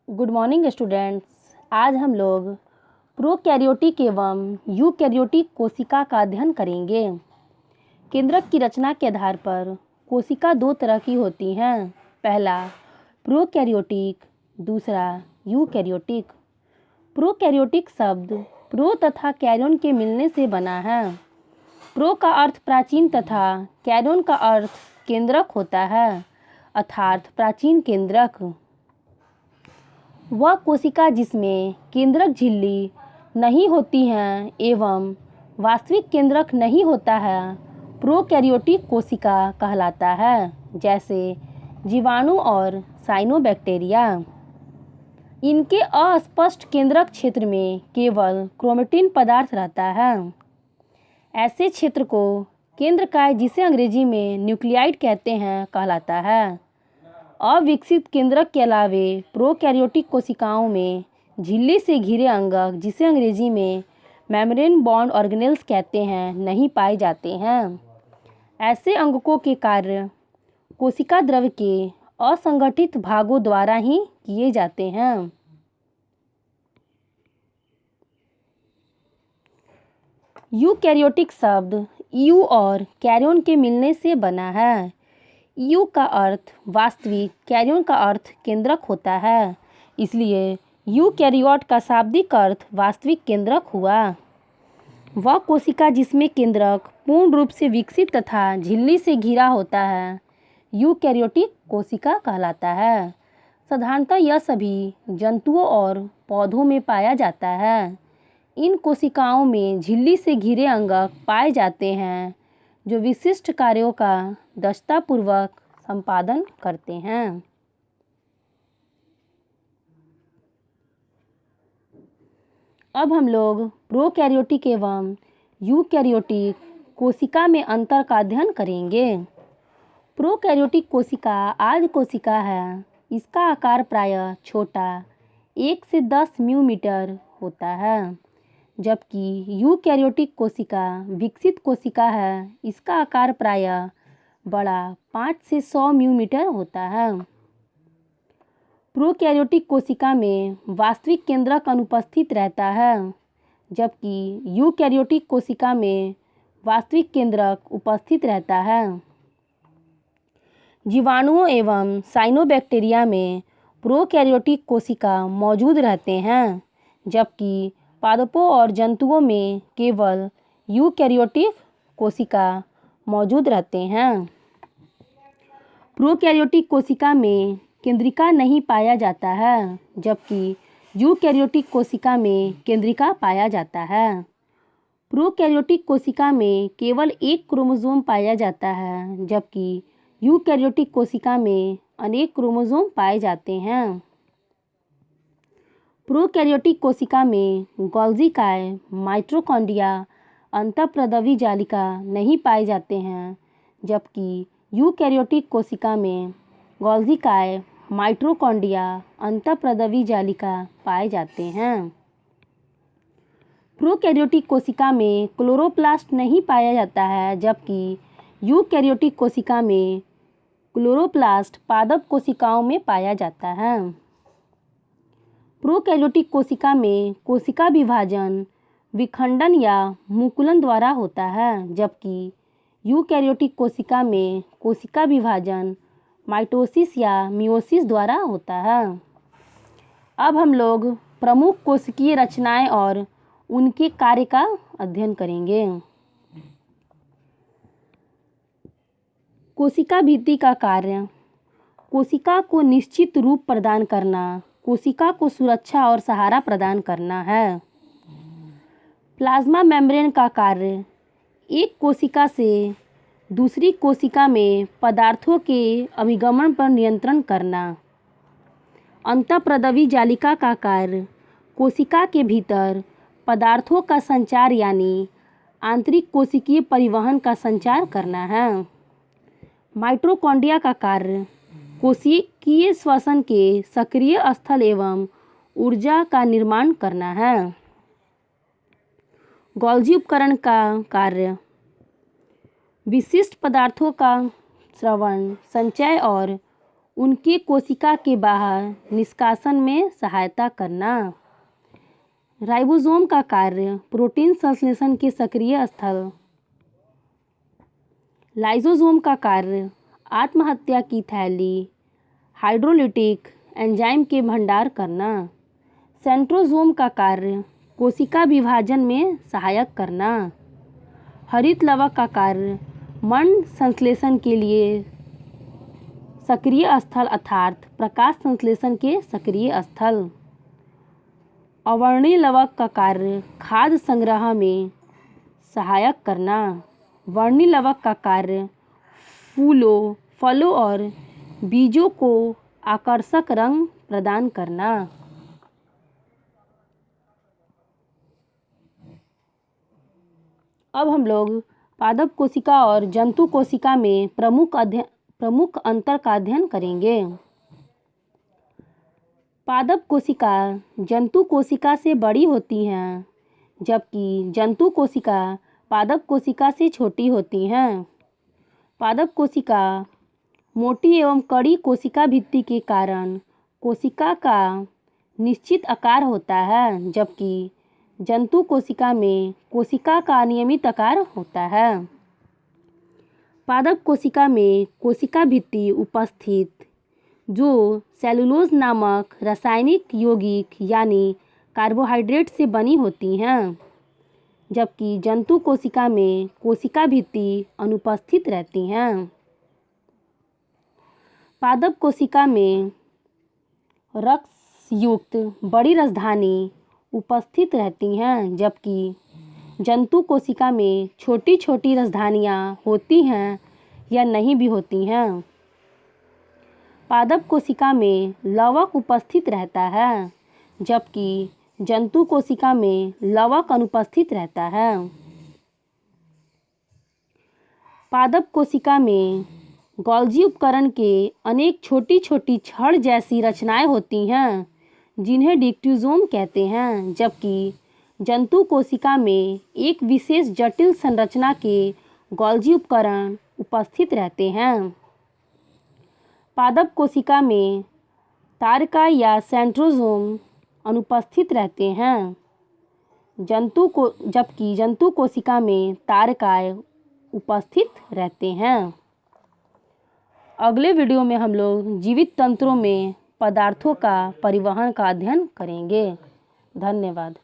Good morning students. आज हम लोग प्रोकैरियोटिक एवं यूकैरियोटिक कोशिका का अध्ययन करेंगे। केंद्रक की रचना के आधार पर कोशिका दो तरह की होती हैं। पहला प्रोकैरियोटिक, दूसरा यूकैरियोटिक। प्रोकैरियोटिक शब्द प्रो तथा कैरियन के मिलने से बना है। प्रो का अर्थ प्राचीन तथा कैरियन का अर्थ केंद्रक होता है, अर्थात प्राचीन केंद्रक। वह कोशिका जिसमें केंद्रक झिल्ली नहीं होती हैं एवं वास्तविक केंद्रक नहीं होता है, प्रोकैरियोटिक कोशिका कहलाता है, जैसे जीवाणु और साइनोबैक्टीरिया। इनके अस्पष्ट केंद्रक क्षेत्र में केवल क्रोमेटिन पदार्थ रहता है। ऐसे क्षेत्र को केंद्रकाय, जिसे अंग्रेजी में न्यूक्लियाइड कहते हैं, कहलाता है। अविकसित केंद्रक के अलावे प्रोकैरियोटिक कोशिकाओं में झिल्ली से घिरे अंगक, जिसे अंग्रेजी में मेम्ब्रेन बॉन्ड ऑर्गेनेल्स कहते हैं, नहीं पाए जाते हैं। ऐसे अंगकों के कार्य कोशिका द्रव्य के असंगठित भागों द्वारा ही किए जाते हैं। यूकैरियोटिक शब्द यू और कैरियन के मिलने से बना है। यू का अर्थ वास्तविक, कैरियन का अर्थ केंद्रक होता है, इसलिए यूकैरियोट का शाब्दिक अर्थ वास्तविक केंद्रक हुआ। वह कोशिका जिसमें केंद्रक पूर्ण रूप से विकसित तथा झिल्ली से घिरा होता है, यूकैरियोटिक कोशिका कहलाता है। साधारणतः यह सभी जंतुओं और पौधों में पाया जाता है। इन कोशिकाओं में झिल्ली से घिरे अंगक पाए जाते हैं जो विशिष्ट कार्यों का दक्षतापूर्वक संपादन करते हैं। अब हम लोग प्रोकैरियोटिक एवं यूकैरियोटिक कोशिका में अंतर का अध्ययन करेंगे। प्रोकैरियोटिक कोशिका आद्य कोशिका है। इसका आकार प्रायः छोटा 1 से 10 म्यूमीटर होता है, जबकि यूकैरियोटिक कोशिका विकसित कोशिका है। इसका आकार प्रायः बड़ा 5 से 100 म्यूमीटर होता है। प्रोकैरियोटिक कोशिका में वास्तविक केंद्रक अनुपस्थित रहता है, जबकि यूकैरियोटिक कोशिका में वास्तविक केंद्रक उपस्थित रहता है। जीवाणुओं एवं साइनोबैक्टीरिया में प्रोकैरियोटिक कोशिका मौजूद रहते हैं, जबकि पादपों और जंतुओं में केवल यूकैरियोटिक कोशिका मौजूद रहते हैं। प्रोकैरियोटिक कोशिका में केंद्रिका नहीं पाया जाता है, जबकि यूकैरियोटिक कोशिका में केंद्रिका पाया जाता है। प्रोकैरियोटिक कोशिका में केवल एक क्रोमोसोम पाया जाता है, जबकि यूकैरियोटिक कोशिका में अनेक क्रोमोसोम पाए जाते हैं। प्रोकैरियोटिक कोशिका में गोल्गी काय, माइटोकॉन्ड्रिया, अंतःप्रद्रवी जालिका नहीं पाए जाते हैं, जबकि यूकैरियोटिक कोशिका में गोल्गी काय, माइटोकॉन्ड्रिया, अंतःप्रद्रवी जालिका पाए जाते हैं। प्रोकैरियोटिक कोशिका में क्लोरोप्लास्ट नहीं पाया जाता है, जबकि यूकैरियोटिक कोशिका में क्लोरोप्लास्ट पादप कोशिकाओं में पाया जाता है। प्रोकैरियोटिक कोशिका में कोशिका विभाजन विखंडन या मुकुलन द्वारा होता है, जबकि यूकैरियोटिक कोशिका में कोशिका विभाजन माइटोसिस या मियोसिस द्वारा होता है। अब हम लोग प्रमुख कोशिकीय रचनाएं और उनके कार्य का अध्ययन करेंगे। कोशिका भित्ति का कार्य कोशिका को निश्चित रूप प्रदान करना, कोशिका को सुरक्षा और सहारा प्रदान करना है। प्लाज्मा मेम्ब्रेन का कार्य एक कोशिका से दूसरी कोशिका में पदार्थों के अभिगमन पर नियंत्रण करना। अंतःप्रद्रवी जालिका का कार्य कोशिका के भीतर पदार्थों का संचार यानी आंतरिक कोशिकीय परिवहन का संचार करना है। माइटोकॉन्ड्रिया का कार्य कोशिकीय श्वसन के सक्रिय स्थल एवं ऊर्जा का निर्माण करना है। गोल्गी उपकरण का कार्य विशिष्ट पदार्थों का श्रवण, संचय और उनके कोशिका के बाहर निष्कासन में सहायता करना। राइबोसोम का कार्य प्रोटीन संश्लेषण के सक्रिय स्थल। लाइसोसोम का कार्य आत्महत्या की थैली हाइड्रोलिटिक एंजाइम के भंडार करना। सेंट्रोसोम का कार्य कोशिका विभाजन में सहायक करना। हरित लवक का कार्य मर्ण संश्लेषण के लिए सक्रिय स्थल अर्थात प्रकाश संश्लेषण के सक्रिय स्थल। अवर्णीय लवक का कार्य खाद्य संग्रह में सहायक करना। वर्णीय लवक का कार्य फूलों, फलों और बीजों को आकर्षक रंग प्रदान करना। अब हम लोग पादप कोशिका और जंतु कोशिका में प्रमुख अंतर का अध्ययन करेंगे। पादप कोशिका जंतु कोशिका से बड़ी होती हैं, जबकि जंतु कोशिका पादप कोशिका से छोटी होती हैं। पादप कोशिका मोटी एवं कड़ी कोशिका भित्ति के कारण कोशिका का निश्चित आकार होता है, जबकि जंतु कोशिका में कोशिका का अनियमित आकार होता है। पादप कोशिका में कोशिका भित्ति उपस्थित जो सेलुलोज नामक रासायनिक यौगिक यानी कार्बोहाइड्रेट से बनी होती हैं, जबकि जंतु कोशिका में कोशिका भित्ति अनुपस्थित रहती हैं। पादप कोशिका में रक्त बड़ी राजधानी उपस्थित रहती हैं, जबकि जंतु कोशिका में छोटी छोटी राजधानियाँ होती हैं या नहीं भी होती हैं। पादप कोशिका में लवक उपस्थित रहता है, जबकि जंतु कोशिका में लवक अनुपस्थित रहता है। पादप कोशिका में गोल्जी उपकरण के अनेक छोटी छोटी छड़ जैसी रचनाएं होती हैं, जिन्हें डिक्टोसोम कहते हैं, जबकि जंतु कोशिका में एक विशेष जटिल संरचना के गोल्जी उपकरण उपस्थित रहते हैं। पादप कोशिका में तारकाय या सेंट्रोसोम अनुपस्थित रहते हैं, जबकि जंतु कोशिका में तारकाय उपस्थित रहते हैं। अगले वीडियो में हम लोग जीवित तंत्रों में पदार्थों का परिवहन का अध्ययन करेंगे। धन्यवाद।